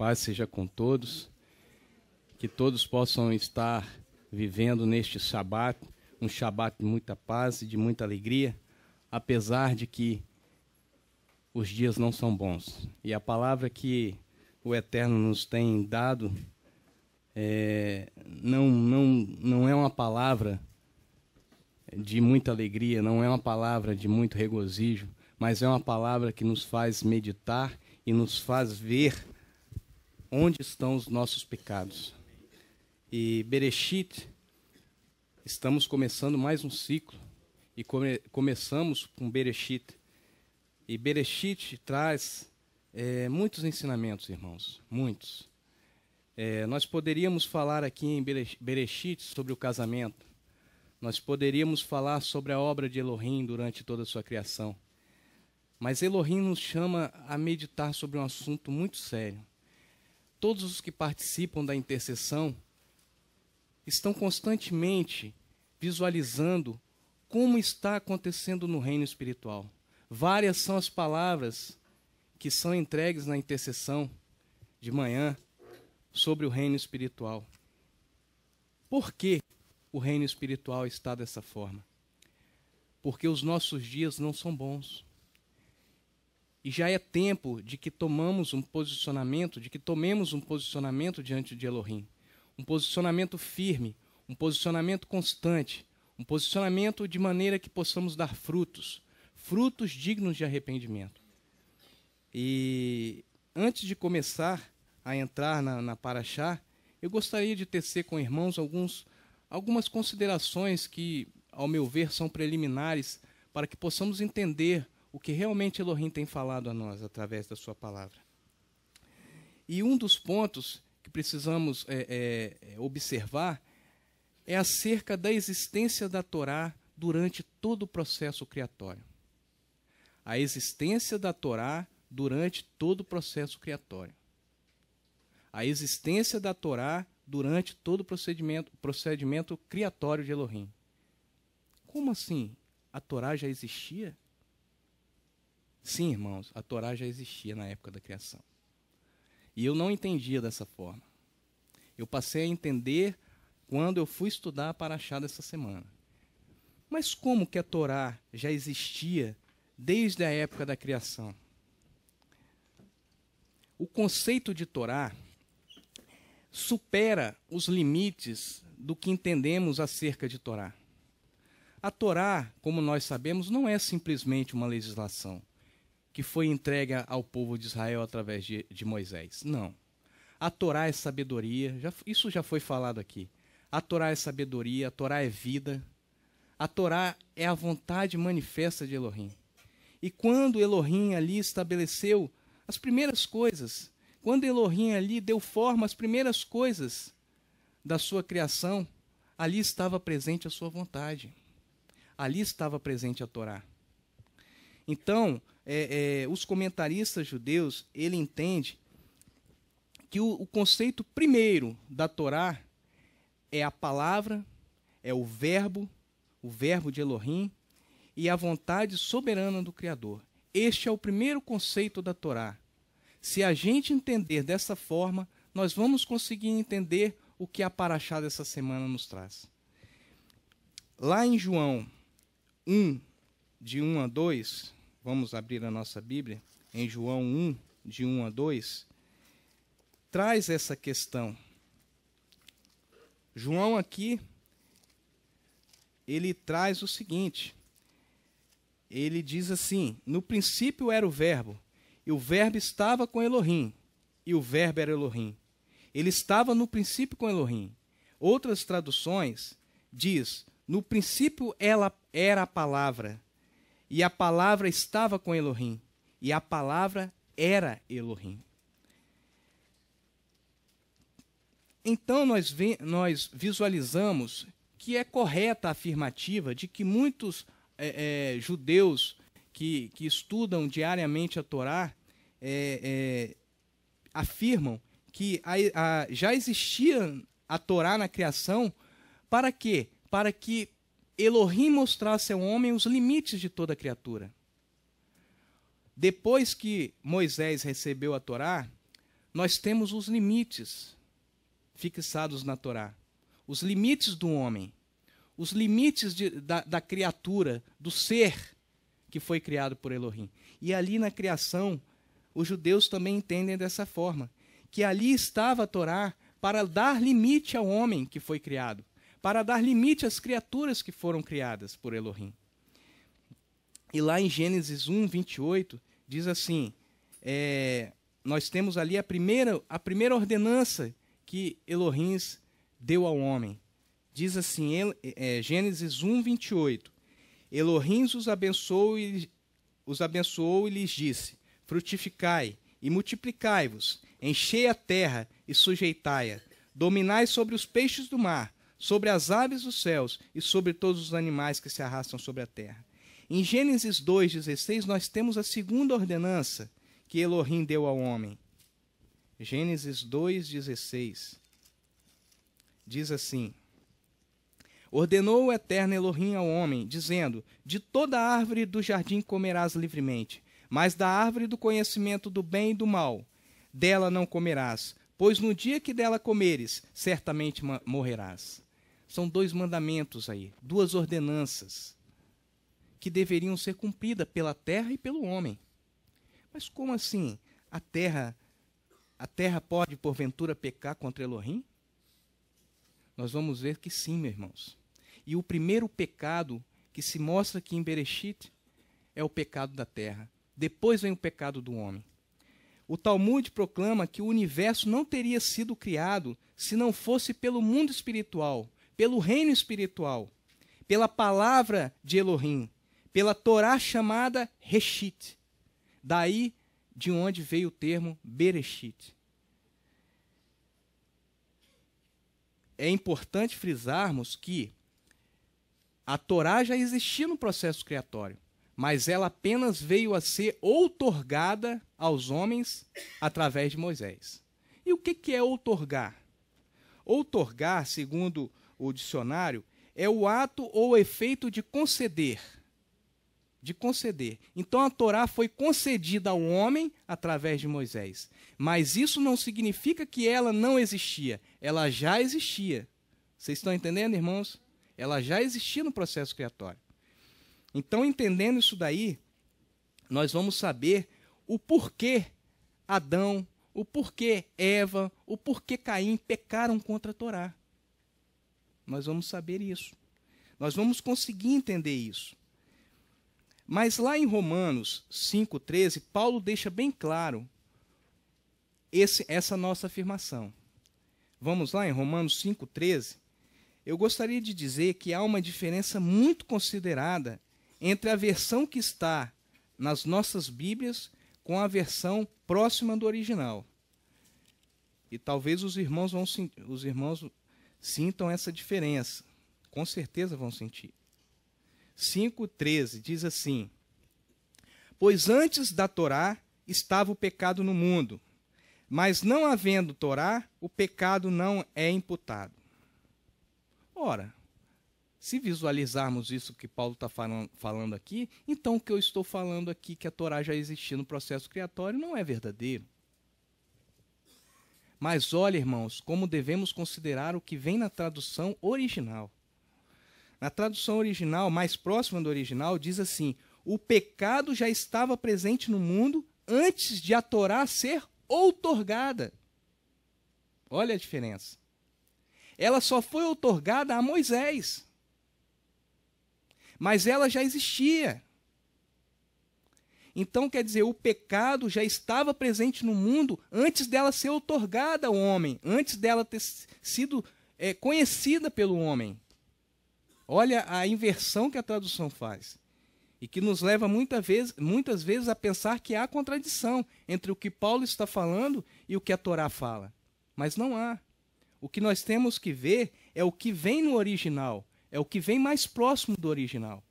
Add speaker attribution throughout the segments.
Speaker 1: paz seja com todos, que todos possam estar vivendo neste Shabat, um Shabat de muita paz e de muita alegria, apesar de que os dias não são bons. E a palavra que o Eterno nos tem dado não é uma palavra de muita alegria, não é uma palavra de muito regozijo, mas é uma palavra que nos faz meditar e nos faz ver onde estão os nossos pecados. E Bereshit, estamos começando mais um ciclo, e começamos com Bereshit. E Bereshit traz muitos ensinamentos, irmãos, muitos. Nós poderíamos falar aqui em Bereshit sobre o casamento. Nós poderíamos falar sobre a obra de Elohim durante toda a sua criação. Mas Elohim nos chama a meditar sobre um assunto muito sério. Todos os que participam da intercessão estão constantemente visualizando como está acontecendo no reino espiritual. Várias são as palavras que são entregues na intercessão de manhã sobre o reino espiritual. Por que o reino espiritual está dessa forma? Porque os nossos dias não são bons. E já é tempo de que tomemos um posicionamento, diante de Elohim. Um posicionamento firme, um posicionamento constante, um posicionamento de maneira que possamos dar frutos dignos de arrependimento. E antes de começar a entrar na Parashá, eu gostaria de tecer com irmãos algumas considerações que, ao meu ver, são preliminares para que possamos entender o que realmente Elohim tem falado a nós através da sua palavra. E um dos pontos que precisamos observar é acerca da existência da Torá durante todo o processo criatório. A existência da Torá durante todo o processo criatório. A existência da Torá durante todo o procedimento criatório de Elohim. Como assim? A Torá já existia? Sim, irmãos, a Torá já existia na época da criação. E eu não entendia dessa forma. Eu passei a entender quando eu fui estudar a Parashá dessa semana. Mas como que a Torá já existia desde a época da criação? O conceito de Torá supera os limites do que entendemos acerca de Torá. A Torá, como nós sabemos, não é simplesmente uma legislação que foi entregue ao povo de Israel através de Moisés. Não. A Torá é sabedoria, isso já foi falado aqui. A Torá é sabedoria, a Torá é vida. A Torá é a vontade manifesta de Elohim. E quando Elohim ali estabeleceu as primeiras coisas, quando Elohim ali deu forma às primeiras coisas da sua criação, ali estava presente a sua vontade. Ali estava presente a Torá. Então, os comentaristas judeus, ele entende que o conceito primeiro da Torá é a palavra, é o verbo de Elohim e a vontade soberana do Criador. Este é o primeiro conceito da Torá. Se a gente entender dessa forma, nós vamos conseguir entender o que a Parashá dessa semana nos traz. Lá em João 1, de 1 a 2, vamos abrir a nossa Bíblia, em João 1, de 1 a 2, traz essa questão. João aqui, ele traz o seguinte, ele diz assim: no princípio era o verbo, e o verbo estava com Elohim, e o verbo era Elohim. Ele estava no princípio com Elohim. Outras traduções diz: no princípio ela era a palavra, e a palavra estava com Elohim, e a palavra era Elohim. Então nós visualizamos que é correta a afirmativa de que muitos judeus que estudam diariamente a Torá afirmam que já existia a Torá na criação. Para quê? Para que Elohim mostrasse ao homem os limites de toda criatura. Depois que Moisés recebeu a Torá, nós temos os limites fixados na Torá. Os limites do homem. Os limites da criatura, do ser que foi criado por Elohim. E ali na criação, os judeus também entendem dessa forma. Que ali estava a Torá para dar limite ao homem que foi criado. Para dar limite às criaturas que foram criadas por Elohim. E lá em Gênesis 1, 28, diz assim, nós temos ali a primeira ordenança que Elohim deu ao homem. Diz assim, Gênesis 1, 28, Elohim os abençoou e lhes disse, frutificai e multiplicai-vos, enchei a terra e sujeitai-a, dominai sobre os peixes do mar, sobre as aves dos céus e sobre todos os animais que se arrastam sobre a terra. Em Gênesis 2,16, nós temos a segunda ordenança que Elohim deu ao homem. Gênesis 2,16. Diz assim, ordenou o eterno Elohim ao homem, dizendo, de toda árvore do jardim comerás livremente, mas da árvore do conhecimento do bem e do mal, dela não comerás, pois no dia que dela comeres, certamente morrerás. São 2 mandamentos aí, 2 ordenanças, que deveriam ser cumpridas pela terra e pelo homem. Mas como assim? A terra pode, porventura, pecar contra Elohim? Nós vamos ver que sim, meus irmãos. E o primeiro pecado que se mostra aqui em Bereshit é o pecado da terra. Depois vem o pecado do homem. O Talmud proclama que o universo não teria sido criado se não fosse pelo mundo espiritual, pelo reino espiritual, pela palavra de Elohim, pela Torá chamada Reshit. Daí de onde veio o termo Bereshit. É importante frisarmos que a Torá já existia no processo criatório, mas ela apenas veio a ser outorgada aos homens através de Moisés. E o que é outorgar? Outorgar, segundo o dicionário, é o ato ou efeito de conceder. De conceder. Então a Torá foi concedida ao homem através de Moisés. Mas isso não significa que ela não existia. Ela já existia. Vocês estão entendendo, irmãos? Ela já existia no processo criatório. Então, entendendo isso daí, nós vamos saber o porquê Adão, o porquê Eva, o porquê Caim pecaram contra a Torá. Nós vamos saber isso. Nós vamos conseguir entender isso. Mas lá em Romanos 5,13, Paulo deixa bem claro essa nossa afirmação. Vamos lá em Romanos 5,13? Eu gostaria de dizer que há uma diferença muito considerada entre a versão que está nas nossas Bíblias com a versão próxima do original. E talvez os irmãos sintam essa diferença. Com certeza vão sentir. 5,13 diz assim, pois antes da Torá estava o pecado no mundo, mas não havendo Torá, o pecado não é imputado. Ora, se visualizarmos isso que Paulo está falando aqui, então o que eu estou falando aqui, que a Torá já existia no processo criatório, não é verdadeiro. Mas olha, irmãos, como devemos considerar o que vem na tradução original. Na tradução original, mais próxima do original, diz assim, o pecado já estava presente no mundo antes de a Torá ser outorgada. Olha a diferença. Ela só foi outorgada a Moisés. Mas ela já existia. Então, quer dizer, o pecado já estava presente no mundo antes dela ser outorgada ao homem, antes dela ter sido conhecida pelo homem. Olha a inversão que a tradução faz. E que nos leva muitas vezes a pensar que há contradição entre o que Paulo está falando e o que a Torá fala. Mas não há. O que nós temos que ver é o que vem no original, é o que vem mais próximo do original.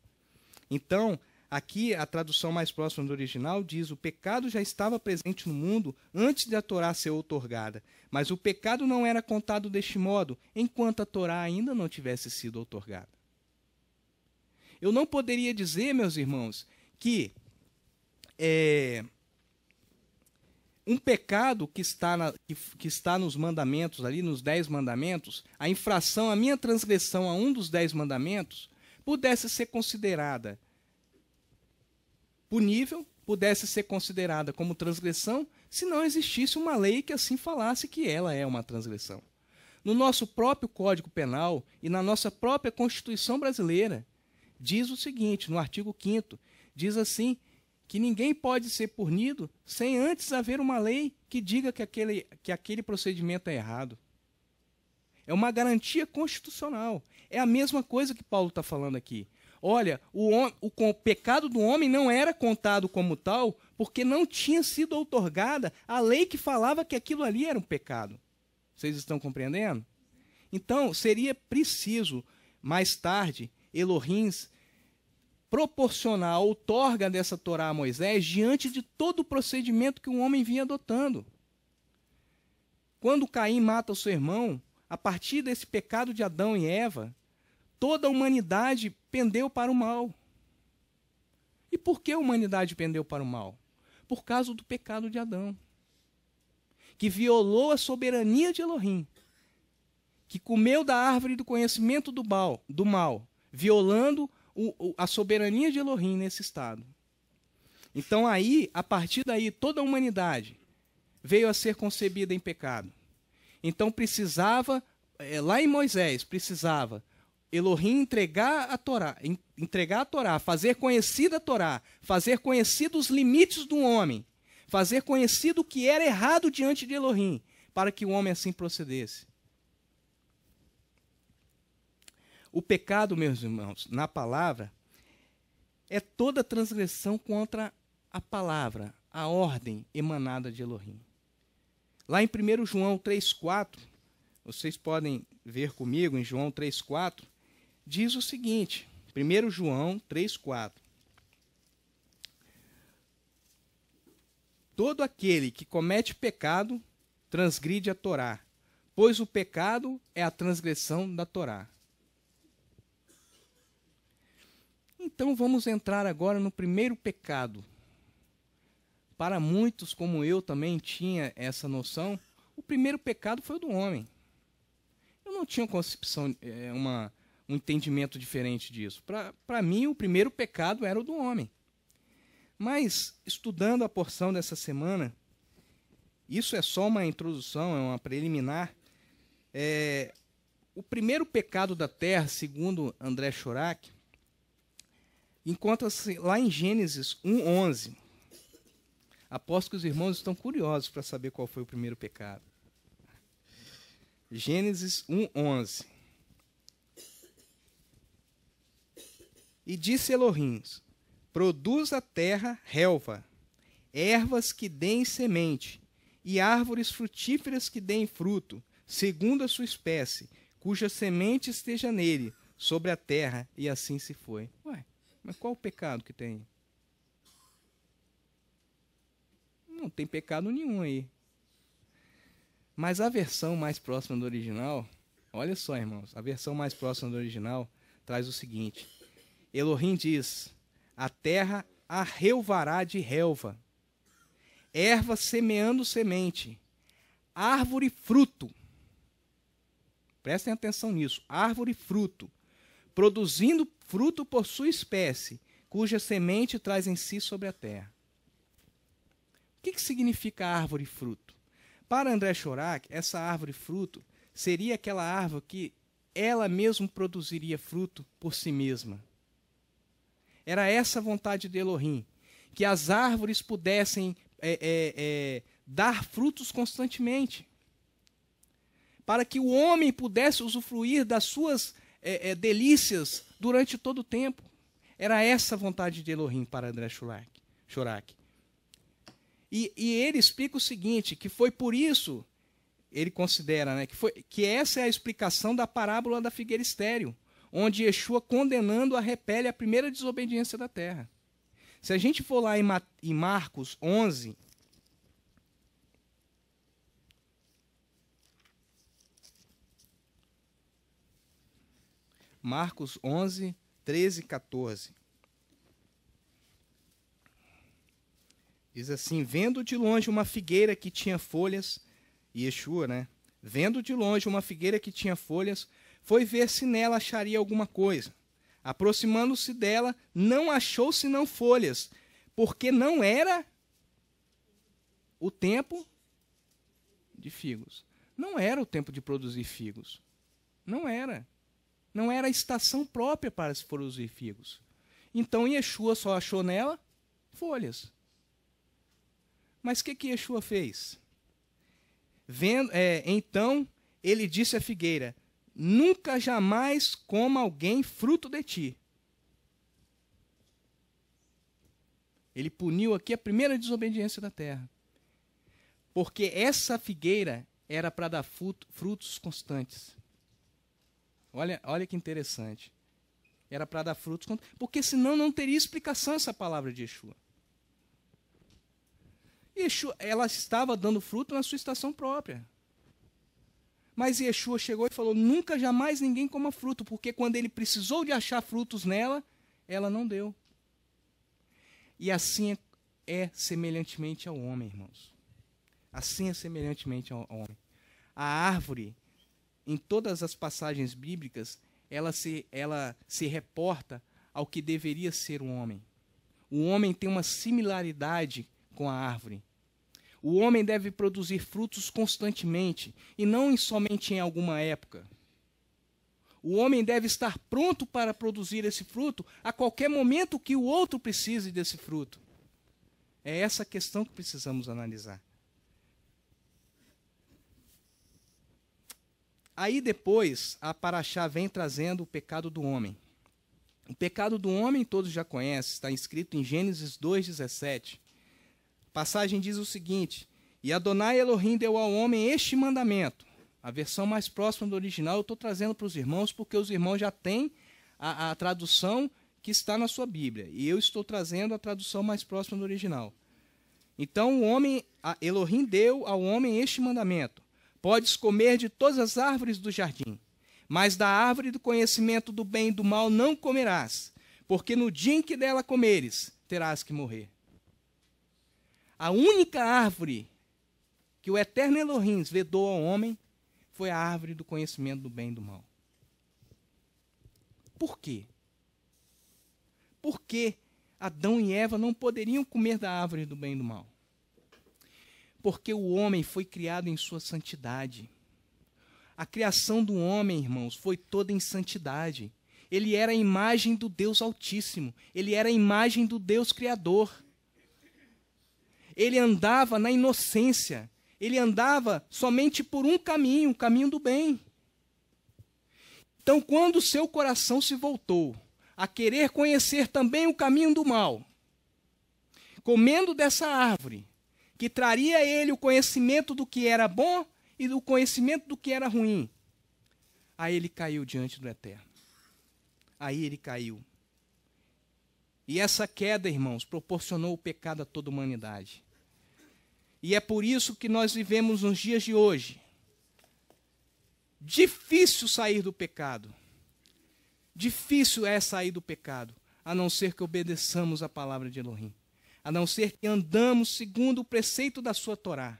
Speaker 1: Então, aqui a tradução mais próxima do original diz, o pecado já estava presente no mundo antes da Torá ser outorgada, mas o pecado não era contado deste modo, enquanto a Torá ainda não tivesse sido outorgada. Eu não poderia dizer, meus irmãos, que um pecado que está nos mandamentos, ali nos 10 mandamentos, a infração, a minha transgressão a um dos 10 mandamentos, pudesse ser considerada punível, pudesse ser considerada como transgressão, se não existisse uma lei que assim falasse que ela é uma transgressão. No nosso próprio Código Penal e na nossa própria Constituição brasileira, diz o seguinte, no artigo 5º, diz assim, que ninguém pode ser punido sem antes haver uma lei que diga que aquele procedimento é errado. É uma garantia constitucional. É a mesma coisa que Paulo está falando aqui. Olha, o pecado do homem não era contado como tal porque não tinha sido outorgada a lei que falava que aquilo ali era um pecado. Vocês estão compreendendo? Então, seria preciso, mais tarde, Elohim proporcionar a outorga dessa Torá a Moisés diante de todo o procedimento que o homem vinha adotando. Quando Caim mata o seu irmão, a partir desse pecado de Adão e Eva, toda a humanidade pendeu para o mal. E por que a humanidade pendeu para o mal? Por causa do pecado de Adão, que violou a soberania de Elohim, que comeu da árvore do conhecimento do mal, violando a soberania de Elohim nesse estado. Então aí, a partir daí, toda a humanidade veio a ser concebida em pecado. Então precisava, lá em Moisés, precisava Elohim entregar a Torá, fazer conhecida a Torá, fazer conhecidos os limites do homem, fazer conhecido o que era errado diante de Elohim, para que o homem assim procedesse. O pecado, meus irmãos, na palavra, é toda transgressão contra a palavra, a ordem emanada de Elohim. Lá em 1 João 3,4, vocês podem ver comigo em João 3,4, diz o seguinte, 1 João 3,4. Todo aquele que comete pecado transgride a Torá, pois o pecado é a transgressão da Torá. Então vamos entrar agora no primeiro pecado. Para muitos, como eu também tinha essa noção, o primeiro pecado foi o do homem. Eu não tinha concepção, um entendimento diferente disso. Para mim, o primeiro pecado era o do homem. Mas, estudando a porção dessa semana, isso é só uma introdução, é uma preliminar. O primeiro pecado da terra, segundo André Chorak, encontra-se lá em Gênesis 1:11. Aposto que os irmãos estão curiosos para saber qual foi o primeiro pecado. Gênesis 1:11. E disse Elohim: produz a terra relva, ervas que deem semente, e árvores frutíferas que deem fruto, segundo a sua espécie, cuja semente esteja nele, sobre a terra, e assim se foi. Ué, mas qual o pecado que tem? Não tem pecado nenhum aí. Mas a versão mais próxima do original, olha só, irmãos, a versão mais próxima do original traz o seguinte: Elohim diz: a terra arrelvará de relva, erva semeando semente, árvore fruto. Prestem atenção nisso, árvore fruto, produzindo fruto por sua espécie, cuja semente traz em si sobre a terra. O que significa árvore fruto? Para André Chorak, essa árvore fruto seria aquela árvore que ela mesma produziria fruto por si mesma. Era essa a vontade de Elohim, que as árvores pudessem dar frutos constantemente, para que o homem pudesse usufruir das suas delícias durante todo o tempo. Era essa a vontade de Elohim para André Chorak. E ele explica o seguinte, que foi por isso, ele considera, né, que essa é a explicação da parábola da figueira estéril, onde Yeshua, condenando, repele a primeira desobediência da terra. Se a gente for lá em Marcos 11, Marcos 11, 13 e 14. Diz assim: vendo de longe uma figueira que tinha folhas, Yeshua, né? Vendo de longe uma figueira que tinha folhas, foi ver se nela acharia alguma coisa. Aproximando-se dela, não achou senão folhas, porque não era o tempo de figos. Não era o tempo de produzir figos. Não era. Não era a estação própria para se produzir figos. Então Yeshua só achou nela folhas. Mas o que Yeshua fez? Então ele disse à figueira: nunca jamais coma alguém fruto de ti. Ele puniu aqui a primeira desobediência da terra. Porque essa figueira era para dar frutos constantes. Olha que interessante. Era para dar frutos constantes. Porque senão não teria explicação essa palavra de Yeshua. Yeshua, ela estava dando fruto na sua estação própria. Mas Yeshua chegou e falou: nunca jamais ninguém coma fruto, porque quando ele precisou de achar frutos nela, ela não deu. E assim é semelhantemente ao homem, irmãos. Assim é semelhantemente ao homem. A árvore, em todas as passagens bíblicas, ela se reporta ao que deveria ser um homem. O homem tem uma similaridade com a árvore. O homem deve produzir frutos constantemente e não somente em alguma época. O homem deve estar pronto para produzir esse fruto a qualquer momento que o outro precise desse fruto. É essa questão que precisamos analisar. Aí depois, a Paraxá vem trazendo o pecado do homem. O pecado do homem todos já conhecem, está escrito em Gênesis 2,17. A passagem diz o seguinte: e Adonai Elohim deu ao homem este mandamento. A versão mais próxima do original eu estou trazendo para os irmãos, porque os irmãos já têm a tradução que está na sua Bíblia. E eu estou trazendo a tradução mais próxima do original. Então Elohim deu ao homem este mandamento: podes comer de todas as árvores do jardim, mas da árvore do conhecimento do bem e do mal não comerás, porque no dia em que dela comeres, terás que morrer. A única árvore que o eterno Elohim vedou ao homem foi a árvore do conhecimento do bem e do mal. Por quê? Porque Adão e Eva não poderiam comer da árvore do bem e do mal. Porque o homem foi criado em sua santidade. A criação do homem, irmãos, foi toda em santidade. Ele era a imagem do Deus Altíssimo. Ele era a imagem do Deus Criador. Ele andava na inocência. Ele andava somente por um caminho, o caminho do bem. Então, quando o seu coração se voltou a querer conhecer também o caminho do mal, comendo dessa árvore, que traria a ele o conhecimento do que era bom e do conhecimento do que era ruim, aí ele caiu diante do Eterno. Aí ele caiu. E essa queda, irmãos, proporcionou o pecado a toda a humanidade. E é por isso que nós vivemos nos dias de hoje. Difícil sair do pecado. Difícil é sair do pecado, a não ser que obedeçamos a palavra de Elohim. A não ser que andamos segundo o preceito da sua Torá.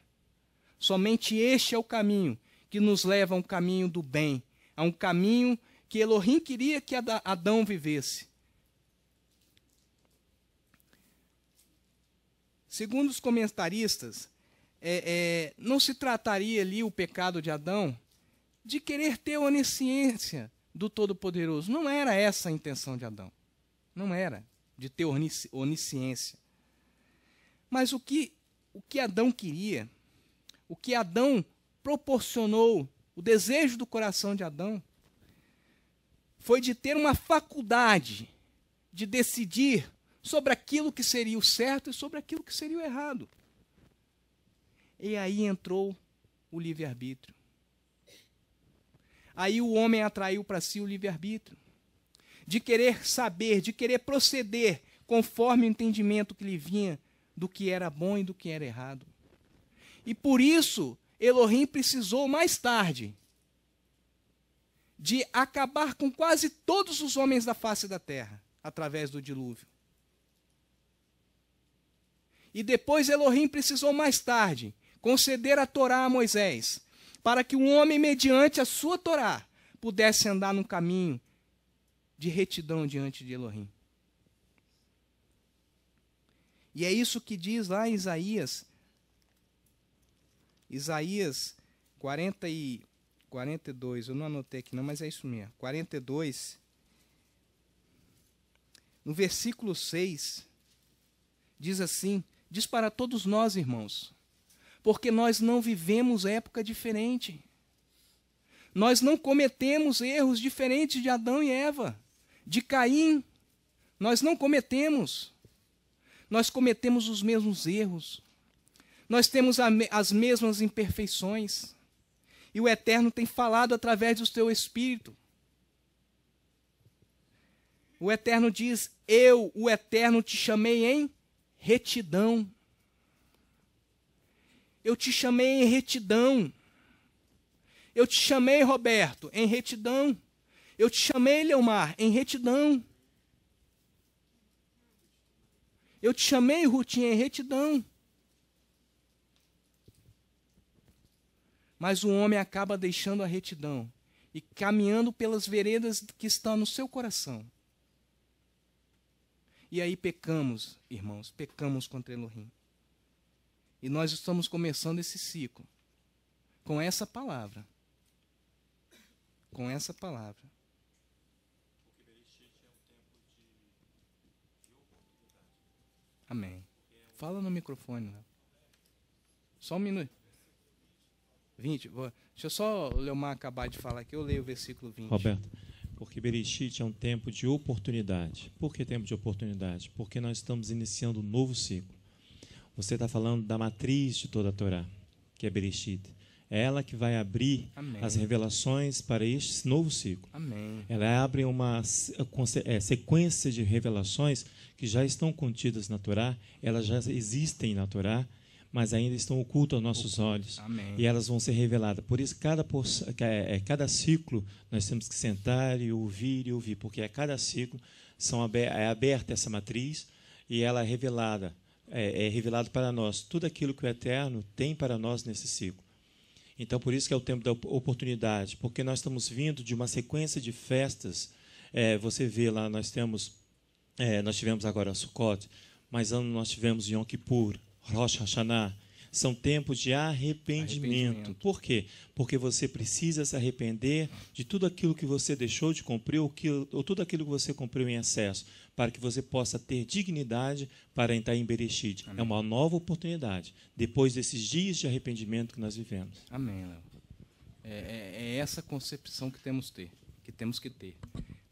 Speaker 1: Somente este é o caminho que nos leva a um caminho do bem, a um caminho que Elohim queria que Adão vivesse. Segundo os comentaristas, não se trataria ali o pecado de Adão de querer ter onisciência do Todo-Poderoso. Não era essa a intenção de Adão. Não era de ter onisciência. Mas o que Adão queria, o que Adão proporcionou, o desejo do coração de Adão, foi de ter uma faculdade de decidir sobre aquilo que seria o certo e sobre aquilo que seria o errado. E aí entrou o livre-arbítrio. Aí o homem atraiu para si o livre-arbítrio, de querer saber, de querer proceder conforme o entendimento que lhe vinha do que era bom e do que era errado. E por isso, Elohim precisou mais tarde de acabar com quase todos os homens da face da terra, através do dilúvio. E depois Elohim precisou mais tarde conceder a Torá a Moisés, para que o homem, mediante a sua Torá, pudesse andar num caminho de retidão diante de Elohim. E é isso que diz lá em Isaías 42, eu não anotei aqui não, mas é isso mesmo, 42, no versículo 6, diz assim, diz para todos nós, irmãos, porque nós não vivemos época diferente, nós não cometemos erros diferentes de Adão e Eva, de Caim, nós não cometemos, nós cometemos os mesmos erros, nós temos as mesmas imperfeições, e o Eterno tem falado através do seu Espírito. O Eterno diz, eu, o Eterno, te chamei em retidão. Eu te chamei em retidão. Eu te chamei, Roberto, em retidão. Eu te chamei, Leomar, em retidão. Eu te chamei, Rutinha, em retidão. Mas o homem acaba deixando a retidão e caminhando pelas veredas que estão no seu coração. E aí pecamos, irmãos, pecamos contra Elohim. E nós estamos começando esse ciclo com essa palavra. Com essa palavra. Amém. Fala no microfone, Léo. Só um minuto. 20. Deixa eu só o Leomar acabar de falar aqui, eu leio o versículo 20.
Speaker 2: Roberto, porque Bereshit é um tempo de oportunidade. Por que tempo de oportunidade? Porque nós estamos iniciando um novo ciclo. Você está falando da matriz de toda a Torá, que é Bereshit. É ela que vai abrir
Speaker 1: Amém.
Speaker 2: As revelações para este novo ciclo.
Speaker 1: Amém.
Speaker 2: Ela abre uma sequência de revelações que já estão contidas na Torá, elas já existem na Torá, mas ainda estão ocultas aos nossos olhos.
Speaker 1: Amém.
Speaker 2: E elas vão ser reveladas. Por isso, cada ciclo, nós temos que sentar e ouvir, porque a cada ciclo é aberta essa matriz e ela é revelada para nós tudo aquilo que o Eterno tem para nós nesse ciclo. Então, por isso que é o tempo da oportunidade, porque nós estamos vindo de uma sequência de festas. Você vê lá, nós tivemos agora Sukkot, mas ano nós tivemos Yom Kippur, Rosh Hashanah. São tempos de arrependimento. Por quê? Porque você precisa se arrepender de tudo aquilo que você deixou de cumprir ou tudo aquilo que você cumpriu em excesso, para que você possa ter dignidade para entrar em Bereshit. Amém. É uma nova oportunidade, depois desses dias de arrependimento que nós vivemos.
Speaker 1: Amém, Léo. É essa concepção que temos que ter.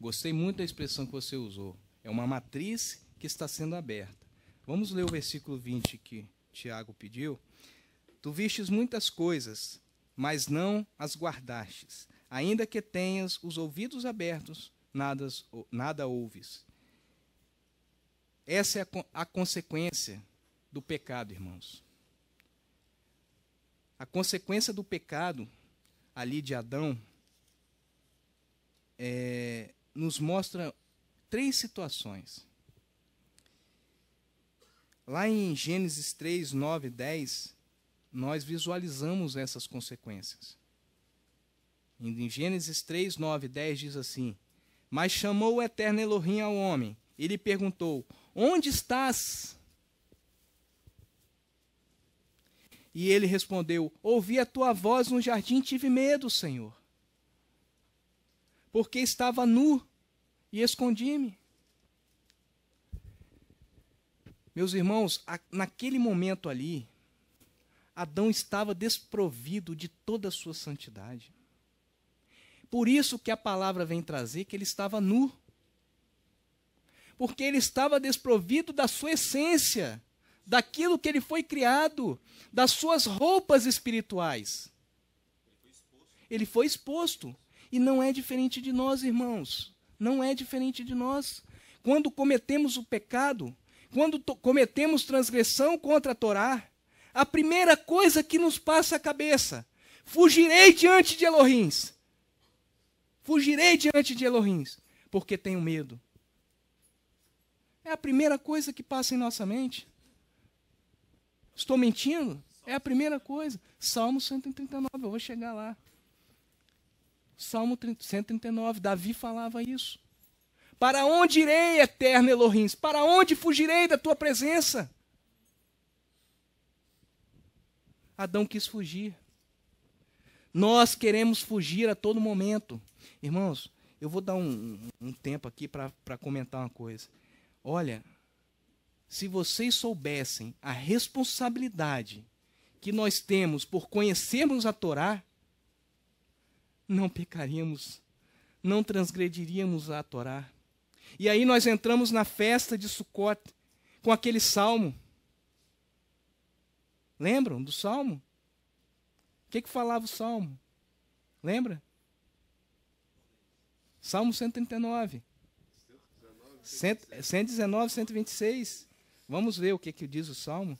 Speaker 1: Gostei muito da expressão que você usou. É uma matriz que está sendo aberta. Vamos ler o versículo 20 que Tiago pediu. Tu vistes muitas coisas, mas não as guardastes. Ainda que tenhas os ouvidos abertos, nada ouves. Essa é a consequência do pecado, irmãos. A consequência do pecado ali de Adão nos mostra 3 situações. Lá em Gênesis 3, 9 e 10, nós visualizamos essas consequências. Em Gênesis 3, 9 e 10 diz assim: Mas chamou o Eterno Elohim ao homem, e lhe perguntou, onde estás? E ele respondeu, ouvi a tua voz no jardim e tive medo, Senhor, porque estava nu e escondi-me. Meus irmãos, naquele momento ali, Adão estava desprovido de toda a sua santidade. Por isso que a palavra vem trazer que ele estava nu. Porque ele estava desprovido da sua essência, daquilo que ele foi criado, das suas roupas espirituais. Ele foi exposto. E não é diferente de nós, irmãos. Não é diferente de nós. Quando cometemos o pecado, quando cometemos transgressão contra a Torá, a primeira coisa que nos passa a cabeça, fugirei diante de Elohims. Fugirei diante de Elohims, porque tenho medo. É a primeira coisa que passa em nossa mente. Estou mentindo? É a primeira coisa. Salmo 139, eu vou chegar lá. Salmo 139, Davi falava isso. Para onde irei, eterno Elohim? Para onde fugirei da tua presença? Adão quis fugir. Nós queremos fugir a todo momento. Irmãos, eu vou dar um tempo aqui para comentar uma coisa. Olha, se vocês soubessem a responsabilidade que nós temos por conhecermos a Torá, não pecaríamos, não transgrediríamos a Torá. E aí nós entramos na festa de Sukkot com aquele salmo. Lembram do salmo? O que falava o salmo? Lembra? Salmo 139. 119, 126. Vamos ver o que diz o salmo.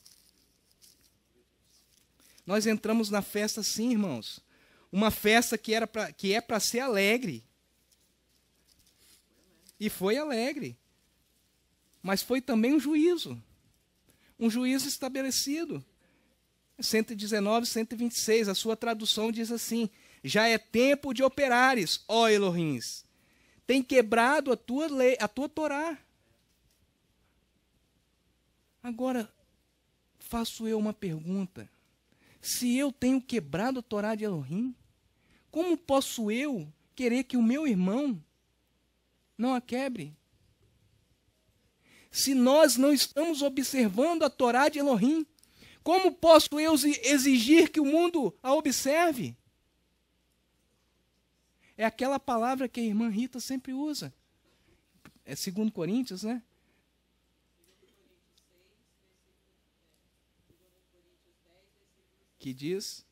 Speaker 1: Nós entramos na festa sim, irmãos. Uma festa que é para ser alegre. E foi alegre. Mas foi também um juízo. Um juízo estabelecido. 119, 126, a sua tradução diz assim: já é tempo de operares, ó Elohim. Tem quebrado a tua lei, a tua Torá. Agora, faço eu uma pergunta. Se eu tenho quebrado a Torá de Elohim, como posso eu querer que o meu irmão não a quebre? Se nós não estamos observando a Torá de Elohim, como posso eu exigir que o mundo a observe? É aquela palavra que a irmã Rita sempre usa. É 2 Coríntios, né? Que diz...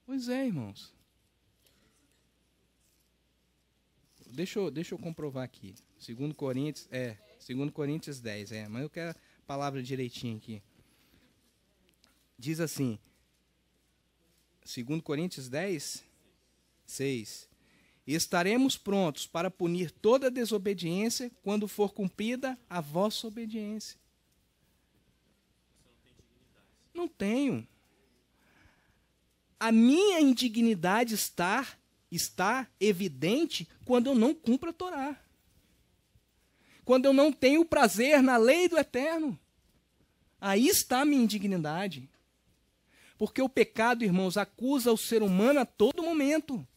Speaker 1: Pois é, irmãos. Deixa eu comprovar aqui. 2 Coríntios 10, mas eu quero a palavra direitinho aqui. Diz assim, 2 Coríntios 10, 6. Estaremos prontos para punir toda desobediência quando for cumprida a vossa obediência. Não tenho. A minha indignidade está evidente quando eu não cumpro a Torá. Quando eu não tenho prazer na lei do Eterno. Aí está a minha indignidade. Porque o pecado, irmãos, acusa o ser humano a todo momento.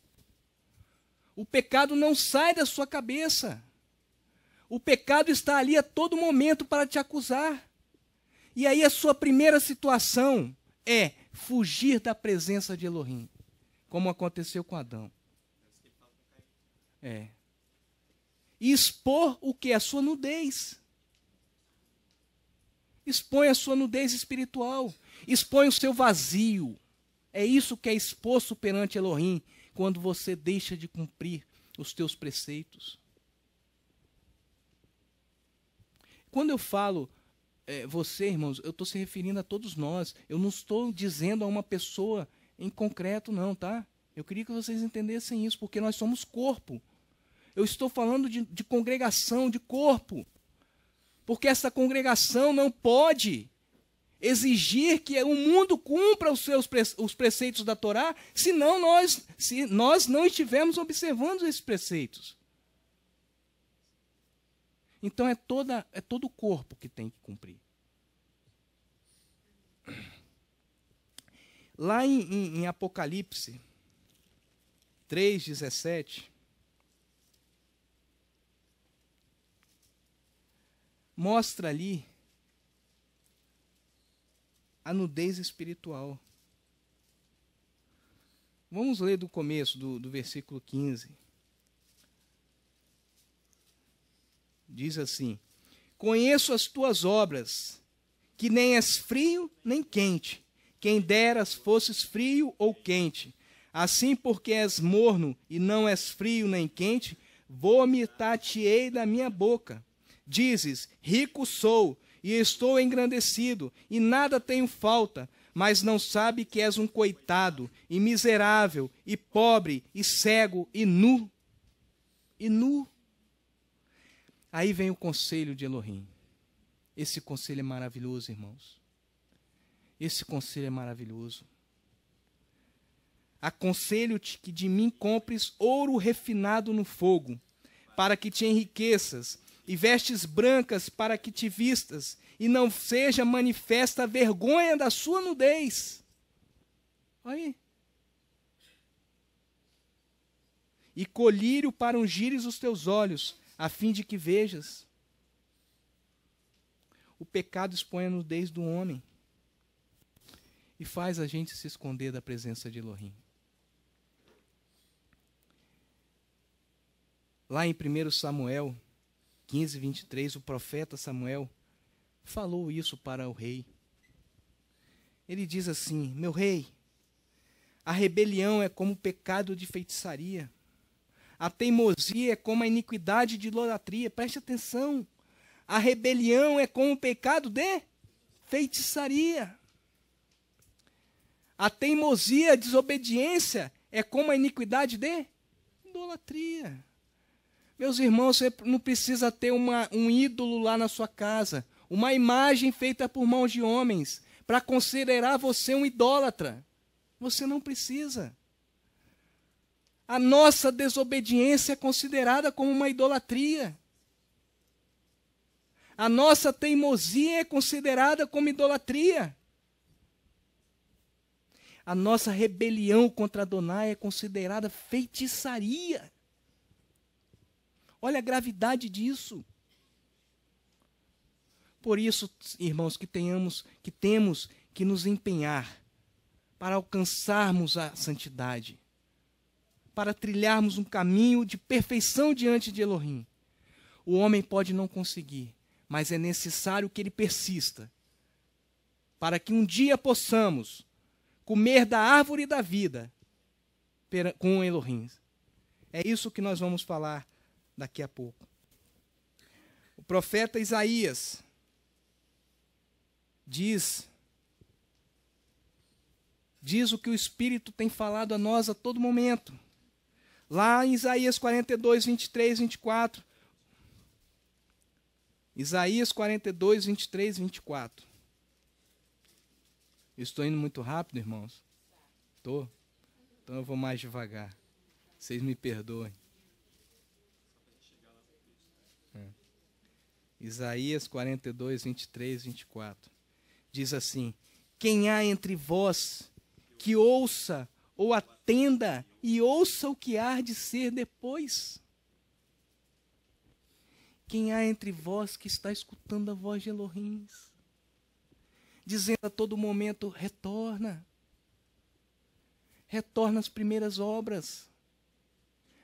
Speaker 1: O pecado não sai da sua cabeça. O pecado está ali a todo momento para te acusar. E aí a sua primeira situação é fugir da presença de Elohim, como aconteceu com Adão. E expor o que? A sua nudez. Expõe a sua nudez espiritual. Expõe o seu vazio. É isso que é exposto perante Elohim, quando você deixa de cumprir os teus preceitos. Quando eu falo você, irmãos, eu estou se referindo a todos nós. Eu não estou dizendo a uma pessoa em concreto, não, tá? Eu queria que vocês entendessem isso, porque nós somos corpo. Eu estou falando de congregação, de corpo. Porque essa congregação não pode exigir que o mundo cumpra os preceitos da Torá, se nós não estivermos observando esses preceitos. Então é todo o corpo que tem que cumprir. Lá em Apocalipse 3:17, mostra ali a nudez espiritual. Vamos ler do começo, do versículo 15. Diz assim: conheço as tuas obras, que nem és frio nem quente. Quem deras fosses frio ou quente. Assim, porque és morno e não és frio nem quente, vomitar-te-ei da minha boca. Dizes: rico sou e estou engrandecido, e nada tenho falta, mas não sabe que és um coitado, e miserável, e pobre, e cego, e nu. E nu. Aí vem o conselho de Elohim. Esse conselho é maravilhoso, irmãos. Esse conselho é maravilhoso. Aconselho-te que de mim compres ouro refinado no fogo, para que te enriqueças, e vestes brancas para que te vistas, e não seja manifesta a vergonha da sua nudez. Olha aí. E colírio para ungires os teus olhos, a fim de que vejas. O pecado expõe a nudez do homem e faz a gente se esconder da presença de Elohim. Lá em 1 Samuel 15, 23, o profeta Samuel falou isso para o rei. Ele diz assim: meu rei, a rebelião é como o pecado de feitiçaria. A teimosia é como a iniquidade de idolatria. Preste atenção. A rebelião é como o pecado de feitiçaria. A teimosia, a desobediência, é como a iniquidade de idolatria. Meus irmãos, você não precisa ter um ídolo lá na sua casa, uma imagem feita por mãos de homens, para considerar você um idólatra. Você não precisa. A nossa desobediência é considerada como uma idolatria. A nossa teimosia é considerada como idolatria. A nossa rebelião contra Adonai é considerada feitiçaria. Olha a gravidade disso. Por isso, irmãos, que temos que nos empenhar para alcançarmos a santidade, para trilharmos um caminho de perfeição diante de Elohim. O homem pode não conseguir, mas é necessário que ele persista, para que um dia possamos comer da árvore da vida com Elohim. É isso que nós vamos falar daqui a pouco. O profeta Isaías diz o que o Espírito tem falado a nós a todo momento. Lá em Isaías 42, 23, 24. Isaías 42, 23, 24. Estou indo muito rápido, irmãos? Estou? Então eu vou mais devagar. Vocês me perdoem. Isaías 42, 23, 24. Diz assim: quem há entre vós que ouça ou atenda e ouça o que há de ser depois? Quem há entre vós que está escutando a voz de Elohim, dizendo a todo momento: retorna. Retorna às primeiras obras.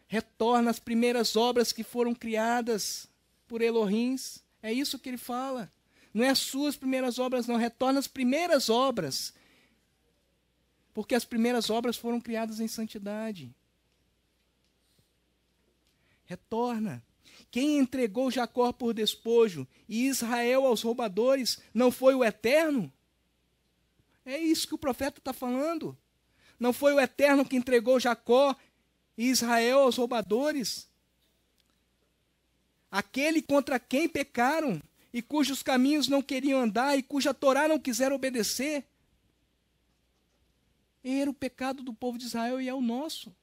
Speaker 1: Retorna às primeiras obras que foram criadas por Elohim. É isso que ele fala. Não é as suas primeiras obras, não. Retorna às primeiras obras. Porque as primeiras obras foram criadas em santidade. Retorna. Quem entregou Jacó por despojo e Israel aos roubadores, não foi o Eterno? É isso que o profeta está falando. Não foi o Eterno que entregou Jacó e Israel aos roubadores? Aquele contra quem pecaram e cujos caminhos não queriam andar e cuja Torá não quiseram obedecer. Era o pecado do povo de Israel e é o nosso.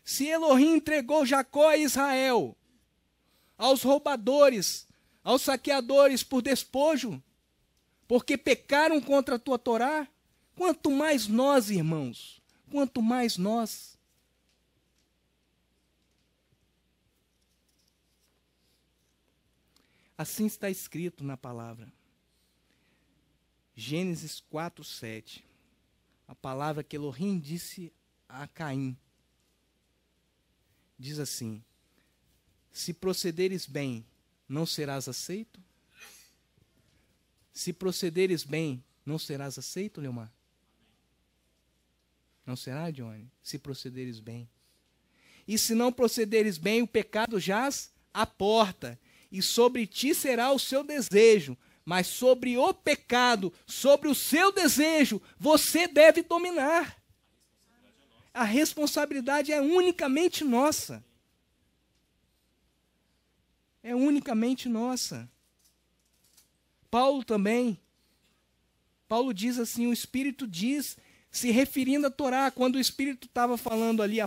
Speaker 1: Se Elohim entregou Jacó e Israel aos roubadores, aos saqueadores por despojo, porque pecaram contra a tua Torá, quanto mais nós, irmãos, quanto mais nós. Assim está escrito na palavra. Gênesis 4, 7. A palavra que Elohim disse a Caim. Diz assim: se procederes bem, não serás aceito? Se procederes bem, não serás aceito, Leomar? Não será, Johnny? Se procederes bem. E se não procederes bem, o pecado jaz à porta, e sobre ti será o seu desejo, Mas sobre o pecado, sobre o seu desejo, você deve dominar. A responsabilidade é unicamente nossa. É unicamente nossa. Paulo também. Paulo diz assim, o Espírito diz, se referindo à Torá, quando o Espírito estava falando ali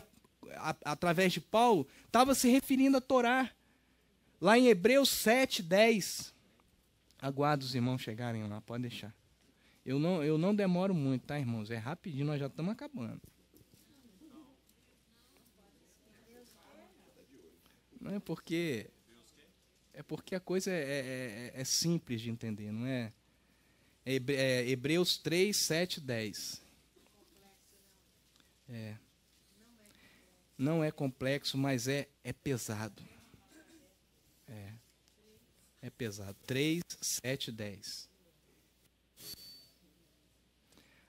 Speaker 1: através de Paulo, estava se referindo à Torá. Lá em Hebreus 7:10. Aguardo os irmãos chegarem lá, pode deixar. Eu não demoro muito, tá, irmãos? É rapidinho, nós já estamos acabando. Não é porque... É porque a coisa é simples de entender, não é? Hebreus 3, 7, 10. Não é complexo, mas é pesado. É pesado. 3, 7, 10.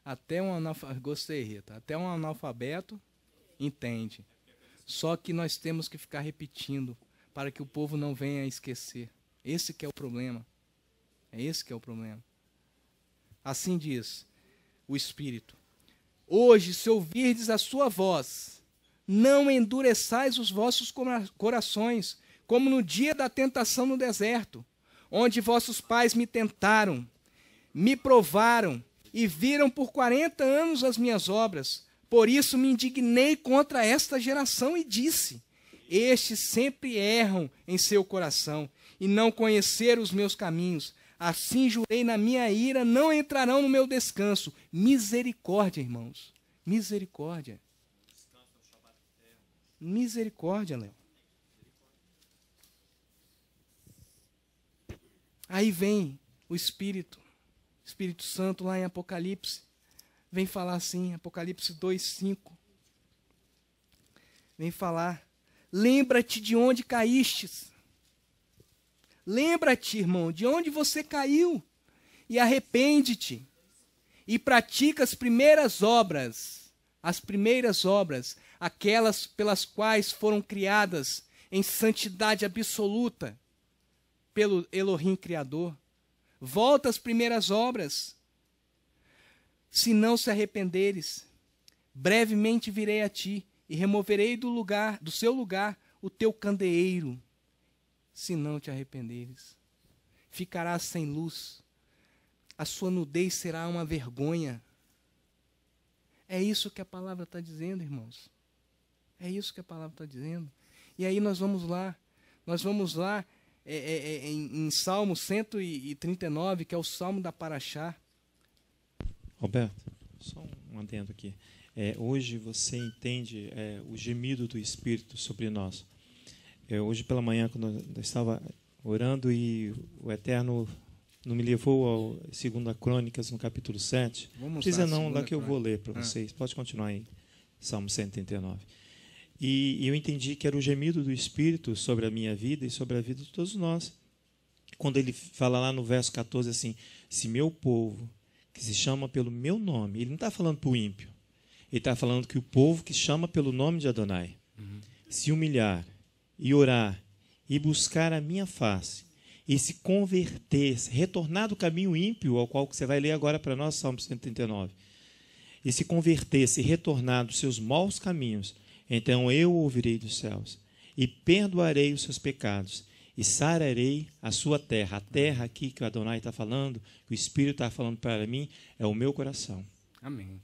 Speaker 1: Até um analfabeto, gostei, Rita, até um analfabeto entende. Só que nós temos que ficar repetindo para que o povo não venha a esquecer. Esse que é o problema. É esse que é o problema. Assim diz o Espírito. Hoje, se ouvirdes a sua voz, não endureçais os vossos corações, como no dia da tentação no deserto, onde vossos pais me tentaram, me provaram e viram por 40 anos as minhas obras. Por isso me indignei contra esta geração e disse: estes sempre erram em seu coração e não conheceram os meus caminhos. Assim jurei na minha ira, não entrarão no meu descanso. Misericórdia, irmãos. Misericórdia. Misericórdia, Léo. Aí vem o Espírito Santo lá em Apocalipse. Vem falar assim, Apocalipse 2:5. Vem falar: lembra-te de onde caístes. Lembra-te, irmão, de onde você caiu. E arrepende-te. E pratica as primeiras obras. As primeiras obras. Aquelas pelas quais foram criadas em santidade absoluta. Pelo Elohim Criador. Volta às primeiras obras. Se não se arrependeres, brevemente virei a ti e removerei do seu lugar o teu candeeiro. Se não te arrependeres, ficarás sem luz. A sua nudez será uma vergonha. É isso que a palavra está dizendo, irmãos. É isso que a palavra está dizendo. E aí nós vamos lá em Salmo 139, que é o Salmo da Paraxá.
Speaker 2: Roberto, só um adendo aqui. Hoje você entende o gemido do Espírito sobre nós. Hoje pela manhã, quando eu estava orando e o Eterno não me levou ao 2 Crônicas, no capítulo 7. Não precisa não, lá que eu vou ler para vocês. Pode continuar aí, Salmo 139. E eu entendi que era o gemido do Espírito sobre a minha vida e sobre a vida de todos nós. Quando ele fala lá no verso 14 assim: se meu povo, que se chama pelo meu nome, ele não está falando para o ímpio, ele está falando que o povo que chama pelo nome de Adonai, se humilhar e orar e buscar a minha face e se converter, retornar do caminho ímpio, ao qual você vai ler agora para nós, Salmo 139, e se converter, se retornar dos seus maus caminhos, então eu ouvirei dos céus e perdoarei os seus pecados e sararei a sua terra. A terra aqui que o Adonai está falando, que o Espírito está falando para mim, é o meu coração.
Speaker 1: Amém.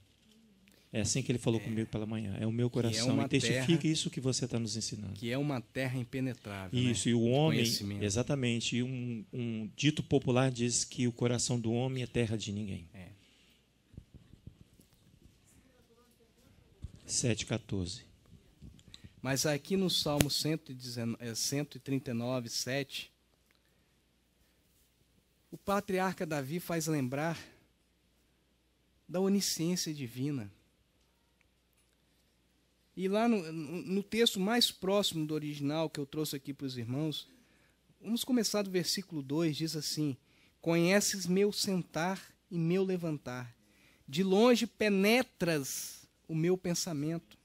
Speaker 2: É assim que ele falou comigo pela manhã. É o meu coração. E testifica isso que você está nos ensinando.
Speaker 1: Que é uma terra impenetrável.
Speaker 2: Isso,
Speaker 1: né?
Speaker 2: E o homem, exatamente, e um dito popular diz que o coração do homem é terra de ninguém. 7,14.
Speaker 1: Mas aqui no Salmo 139, 7, o patriarca Davi faz lembrar da onisciência divina. E lá no texto mais próximo do original que eu trouxe aqui para os irmãos, vamos começar do versículo 2, diz assim: conheces meu sentar e meu levantar, de longe penetras o meu pensamento.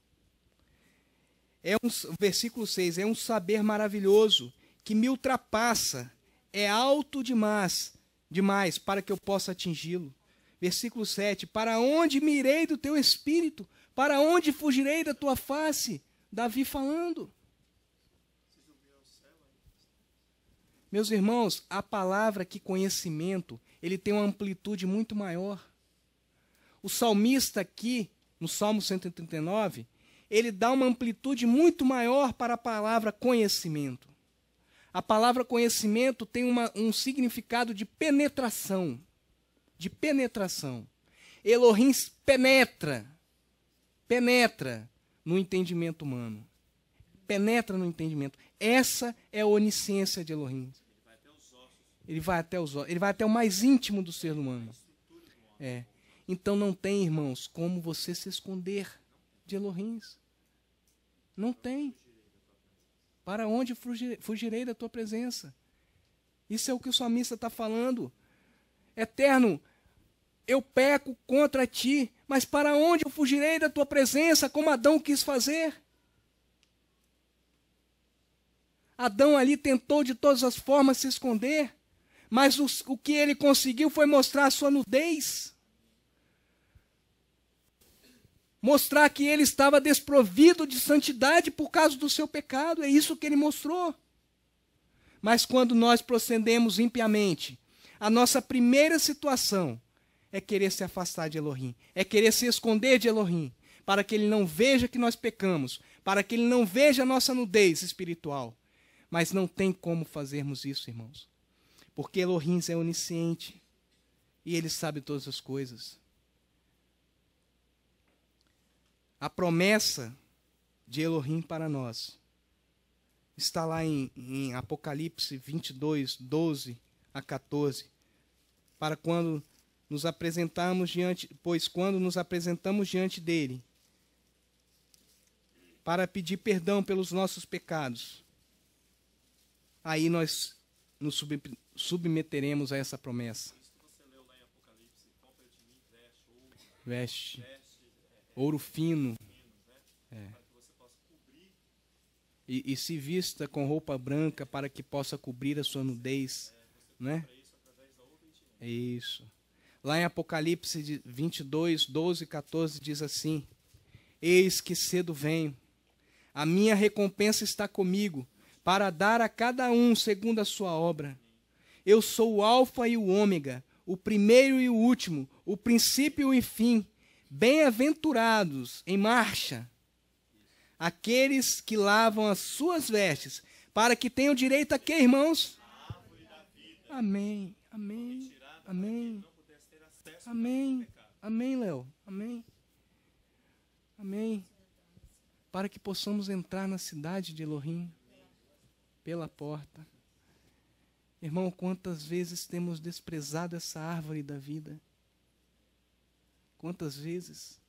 Speaker 1: Versículo 6, é um saber maravilhoso, que me ultrapassa, é alto demais, demais para que eu possa atingi-lo. Versículo 7, para onde me irei do teu espírito? Para onde fugirei da tua face? Davi falando. Meus irmãos, a palavra que conhecimento, ele tem uma amplitude muito maior. O salmista aqui, no Salmo 139, ele dá uma amplitude muito maior para a palavra conhecimento. A palavra conhecimento tem um significado de penetração. De penetração. Elohim penetra no entendimento humano. Penetra no entendimento. Essa é a onisciência de Elohim. Ele vai até os ossos. Ele vai até o mais íntimo do ser humano. Então não tem, irmãos, como você se esconder de Elohim. Não tem. Para onde fugirei da tua presença? Isso é o que o salmista está falando. Eterno, eu peco contra ti, mas para onde eu fugirei da tua presença, como Adão quis fazer? Adão ali tentou de todas as formas se esconder, mas o que ele conseguiu foi mostrar a sua nudez. Mostrar que ele estava desprovido de santidade por causa do seu pecado. É isso que ele mostrou. Mas quando nós procedemos impiamente, a nossa primeira situação é querer se afastar de Elohim. É querer se esconder de Elohim. Para que ele não veja que nós pecamos. Para que ele não veja a nossa nudez espiritual. Mas não tem como fazermos isso, irmãos. Porque Elohim é onisciente. E ele sabe todas as coisas. A promessa de Elohim para nós está lá em Apocalipse 22, 12 a 14. Para quando nos apresentarmos pois quando nos apresentamos diante dele, para pedir perdão pelos nossos pecados, aí nós nos submeteremos a essa promessa. Veste ouro fino. E se vista com roupa branca para que possa cobrir a sua nudez. Né? É isso. Lá em Apocalipse 22, 12 e 14 diz assim: eis que cedo venho, a minha recompensa está comigo, para dar a cada um segundo a sua obra. Eu sou o alfa e o ômega, o primeiro e o último, o princípio e o fim. Bem-aventurados em marcha aqueles que lavam as suas vestes, para que tenham direito a quê, irmãos? Amém, amém, amém, amém, amém, Léo, amém, amém. Para que possamos entrar na cidade de Elohim, pela porta. Irmão, quantas vezes temos desprezado essa árvore da vida? Quantas vezes?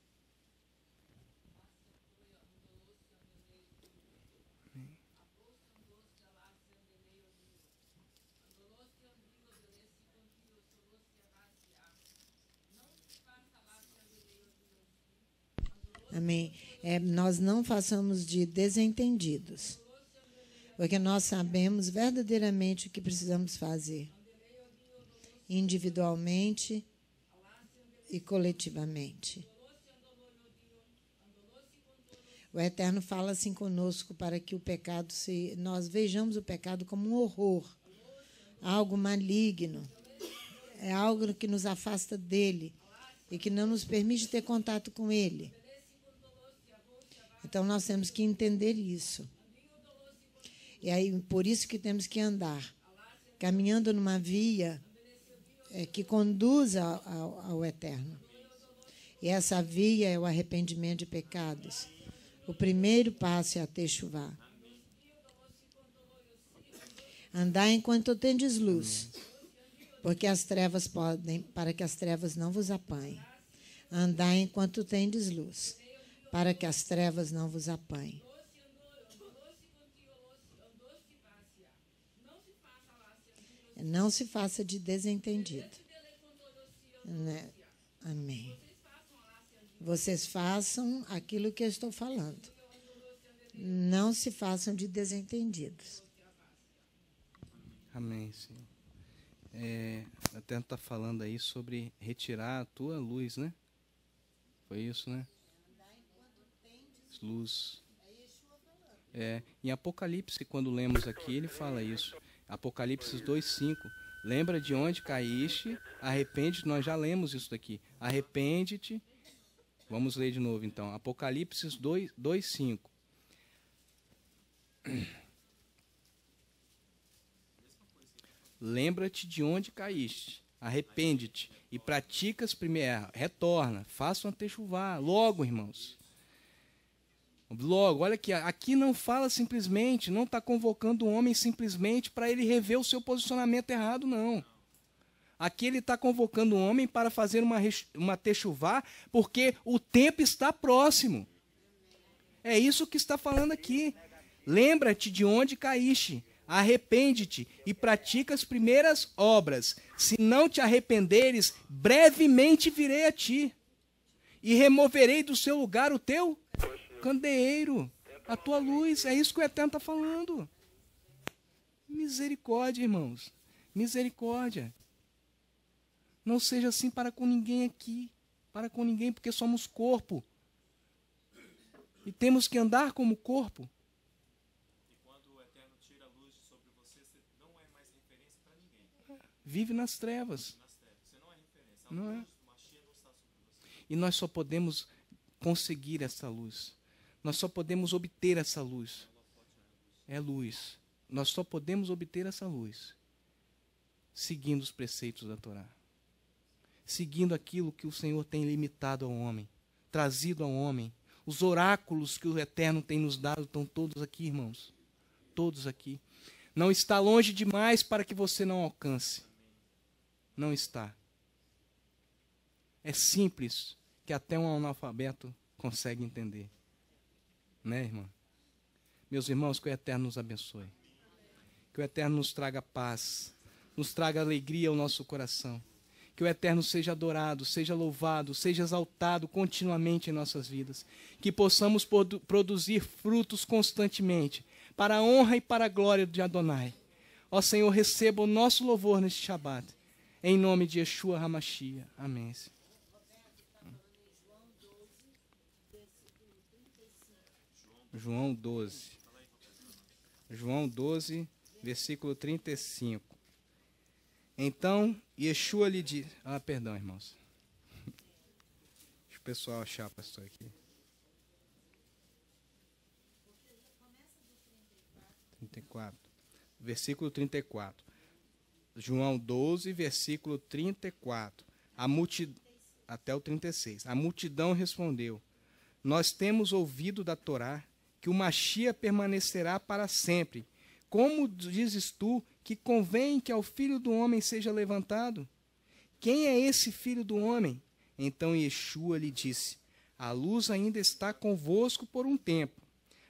Speaker 3: Amém. Nós não façamos de desentendidos, porque nós sabemos verdadeiramente o que precisamos fazer, individualmente e coletivamente. O Eterno fala assim conosco para que o pecado nós vejamos o pecado como um horror, algo maligno, é algo que nos afasta dele e que não nos permite ter contato com ele. Então, nós temos que entender isso. E aí, por isso que temos que andar, caminhando numa via que conduza ao Eterno. E essa via é o arrependimento de pecados. O primeiro passo é a techuvá. Andar enquanto tendes luz, porque as trevas para que as trevas não vos apanhem. Andar enquanto tendes luz, para que as trevas não vos apanhem. Não se faça de desentendido. Né? Amém. Vocês façam aquilo que eu estou falando. Não se façam de desentendidos.
Speaker 1: Amém, Senhor. Até está falando aí sobre retirar a tua luz, né? Foi isso, né? Luz. Em Apocalipse, quando lemos aqui, ele fala isso. Apocalipse 2:5. Lembra de onde caíste, arrepende-te. Nós já lemos isso daqui. Arrepende-te. Vamos ler de novo, então. Apocalipse 2:5. Lembra-te de onde caíste, arrepende-te e praticas primeiro. Retorna, faça uma techuvá. Logo, irmãos. Logo, olha aqui não fala simplesmente, não está convocando o homem simplesmente para ele rever o seu posicionamento errado, não. Aqui ele está convocando o homem para fazer uma techuvá, porque o tempo está próximo. É isso que está falando aqui. Lembra-te de onde caíste, arrepende-te e pratica as primeiras obras. Se não te arrependeres, brevemente virei a ti e removerei do seu lugar o teu candeeiro, a tua luz. É isso que o Eterno está falando. Misericórdia, irmãos. Misericórdia. Não seja assim para com ninguém aqui. Para com ninguém, porque somos corpo. E temos que andar como corpo.
Speaker 2: E quando o Eterno tira a luz sobre você, você não é mais referência para ninguém.
Speaker 1: Vive nas trevas.
Speaker 2: Você não é referência.
Speaker 1: Não é.
Speaker 2: O Mashiach não está sobre você.
Speaker 1: E nós só podemos conseguir essa luz. Nós só podemos obter essa luz. É luz. Nós só podemos obter essa luz seguindo os preceitos da Torá. Seguindo aquilo que o Senhor tem limitado ao homem, trazido ao homem. Os oráculos que o Eterno tem nos dado estão todos aqui, irmãos. Todos aqui. Não está longe demais para que você não alcance. Não está. É simples, que até um analfabeto consegue entender. Né, irmã? Meus irmãos, que o Eterno nos abençoe. Que o Eterno nos traga paz, nos traga alegria ao nosso coração. Que o Eterno seja adorado, seja louvado, seja exaltado continuamente em nossas vidas. Que possamos produzir frutos constantemente, para a honra e para a glória de Adonai. Ó Senhor, receba o nosso louvor neste Shabat. Em nome de Yeshua HaMashiach. Amém. João 12. João 12, versículo 35. Então, Yeshua lhe disse... perdão, irmãos. Deixa o pessoal achar, pastor, aqui. 34. Versículo 34. João 12, versículo 34. Até o 36. A multidão respondeu: nós temos ouvido da Torá que o Mashiach permanecerá para sempre. Como dizes tu que convém que ao Filho do Homem seja levantado? Quem é esse Filho do Homem? Então Yeshua lhe disse: a luz ainda está convosco por um tempo.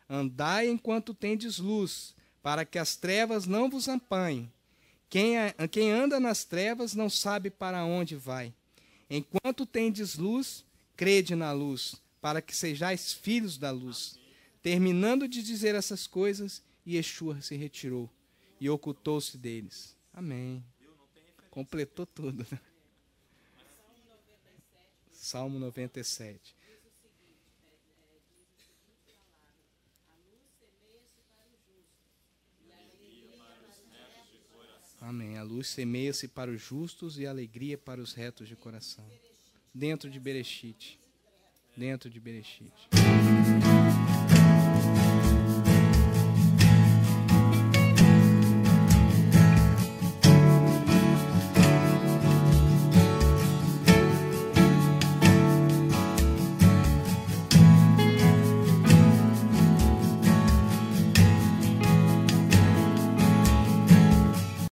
Speaker 1: Andai enquanto tendes luz, para que as trevas não vos apanhem. Quem anda nas trevas não sabe para onde vai. Enquanto tendes luz, crede na luz, para que sejais filhos da luz. Terminando de dizer essas coisas, Yeshua se retirou e ocultou-se deles. Amém. Completou tudo. Salmo 97. Amém. A luz semeia-se para os justos e a alegria para os retos de coração. Dentro de Bereshit. Dentro de Bereshit.